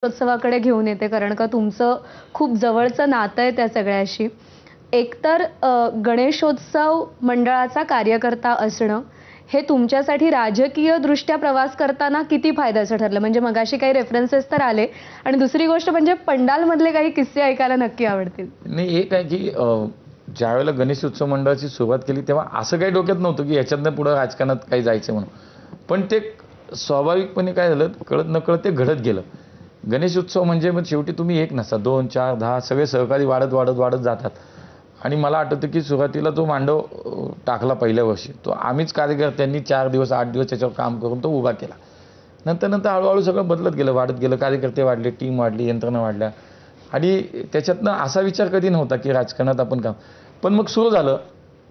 उत्सवाकडे घेऊन येते, कारण का तुमचं खूप जवळचं नातं आहे त्या सगळ्याशी. एकतर गणेशोत्सव मंडळाचा कार्यकर्ता असणं हे तुमच्यासाठी राजकीय दृष्ट्या प्रवास करताना किती फायद्याचं ठरलं? म्हणजे मगाशी काही रेफरन्सेस तर आले, आणि दुसरी गोष्ट म्हणजे पंडालमधले काही किस्से ऐकायला नक्की आवडतील. नाही, एक आहे की ज्यावेळेला गणेश उत्सव मंडळाची सुरुवात केली तेव्हा असं काही डोक्यात नव्हतं की याच्यातनं पुढे राजकारणात काही जायचं म्हणून. पण ते स्वाभाविकपणे काय झालं, कळत नकळत ते घडत गेलं. गणेश उत्सव म्हणजे मग शेवटी तुम्ही एक नसता, 2, 4, 10 सगळे सहकारी वाढत वाढत वाढत जातात. आणि मला आठवतं की सुरुवातीला जो मांडव टाकला पहिल्या वर्षी, तो आम्हीच कार्यकर्त्यांनी 4 दिवस 8 दिवस त्याच्यावर काम करून तो उभा केला. नंतर नंतर हळूहळू सगळं बदलत गेलं, वाढत गेलं, कार्यकर्ते वाढले, टीम वाढली, यंत्रणा वाढल्या. आणि त्याच्यातनं असा विचार कधी नव्हता की राजकारणात आपण काम. पण मग सुरू झालं,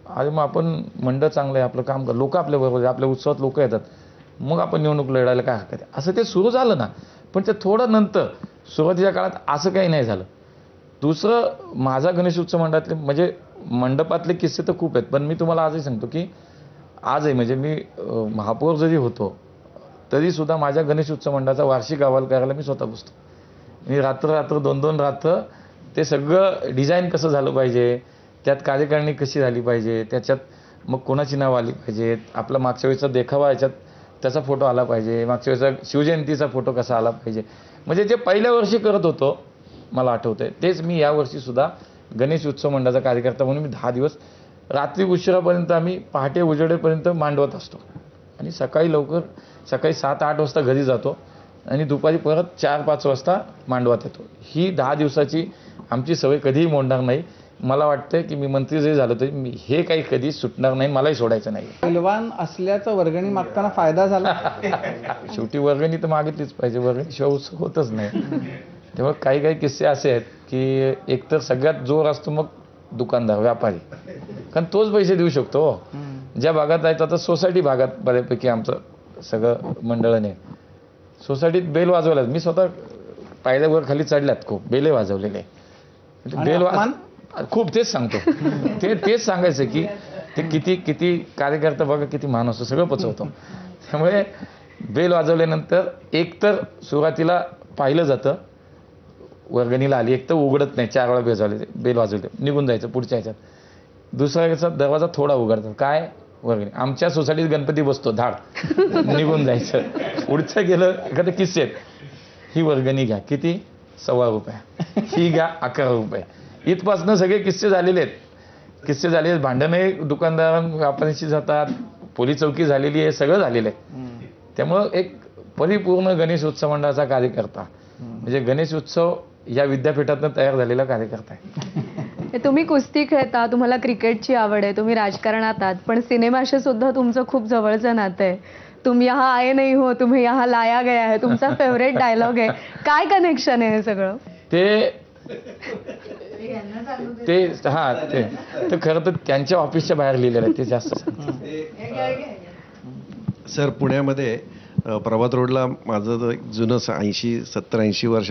अरे मग आपण मंडळ चांगलं आहे, आपलं काम कर, लोक आपल्याबरोबर, आपल्या उत्सवात लोक येतात, मग आपण निवडणूक लढायला काय हरकत आहे, असं ते सुरू झालं ना. पण ते थोडं नंतर सुरुवातीच्या काळात असं काही नाही झालं. दुसरं, माझा गणेश उत्सव मंडळातले म्हणजे मंडपातले किस्से तर खूप आहेत, पण मी तुम्हाला आजही सांगतो की आजही म्हणजे मी महापौर जरी होतो तरीसुद्धा माझ्या गणेश उत्सव मंडळाचा वार्षिक अहवाल करायला मी स्वतः बसतो. मी रात्र 2-2 रात्र ते सगळं डिझाईन कसं झालं पाहिजे, त्यात कार्यकारिणी कशी झाली पाहिजे, त्याच्यात मग कोणाची नावं आली पाहिजेत, आपला मागच्या वेळेचा देखावा याच्यात त्याचा फोटो आला पाहिजे, मागच्या वेळेचा शिवजयंतीचा फोटो कसा आला पाहिजे. म्हणजे जे पहिल्या वर्षी करत होतो, मला आठवतं आहे, तेच मी यावर्षीसुद्धा गणेश उत्सव मंडळाचा कार्यकर्ता म्हणून मी 10 दिवस रात्री उशिरापर्यंत, आम्ही पहाटे उजेडेपर्यंत मांडवत असतो. आणि सकाळी 7-8 वाजता घरी जातो आणि दुपारी परत 4-5 वाजता मांडवात येतो. ही 10 दिवसाची आमची सवय कधीही मोडणार नाही. मला वाटतं की मी मंत्री जरी झालो तरी मी हे काही कधी सुटणार नाही, मलाही सोडायचं नाही. बलवान असल्याचा वर्गणी मागताना फायदा झाला. शेवटी वर्गणी तर मागितलीच पाहिजे, वर्गणीशिवाय उत्सव होतच नाही. तेव्हा काही काही किस्से असे आहेत की एकतर सगळ्यात जोर असतो मग दुकानदार, व्यापारी, कारण तोच पैसे देऊ शकतो. ज्या भागात जायचं, आता सोसायटी भागात बऱ्यापैकी आमचं सगळं मंडळाने सोसायटीत बेल वाजवल्यात. मी स्वतः पायऱ्यावर खाली चढल्यात, खूप बेले वाजवलेले. बेल खूप, तेच सांगतो, तेच सांगायचं की ते किती कार्यकर्ता बघा किती मान असतो, सगळं पचवतो. त्यामुळे बेल वाजवल्यानंतर एकतर सुरुवातीला पाहिलं जातं वर्गणीला आली, एक तर उघडत नाही, 4 वेळा बेल वाजवले निघून जायचं पुढच्या ह्याच्यात. दुसऱ्याचा दरवाजा थोडा उघडतात, काय वर्गणी. आमच्या सोसायटीत गणपती बसतो, धाड निघून जायचं. पुढचं गेलं एखादं किस्से आहेत, ही वर्गणी घ्या, किती, ₹1.25, ही घ्या ₹11. इथपासनं सगळे किस्से झालेले आहेत. भांडणही दुकानदार व्यापाऱ्यांशी जातात, पोलीस चौकी झालेली आहे, सगळं झालेलं आहे. त्यामुळं एक परिपूर्ण गणेश उत्सव मंडळाचा कार्यकर्ता म्हणजे गणेश उत्सव या विद्यापीठातून तयार झालेला कार्यकर्ता आहे. तुम्ही कुस्ती खेळता, तुम्हाला क्रिकेटची आवड आहे, तुम्ही राजकारणात आहात, पण सिनेमाशी सुद्धा तुमचं खूप जवळचं नातं आहे. तुम यहाँ आए नहीं हो, तुम्हें यहाँ लाया गया है, तुमचा फेवरेट डायलॉग आहे. काय कनेक्शन आहे हे सगळं? ते खरं तर त्यांच्या ऑफिसच्या बाहेर लिहिलेलं आहे, ते जास्त सर, पुण्यामध्ये प्रभात रोडला माझं एक जुनं 70-80 वर्ष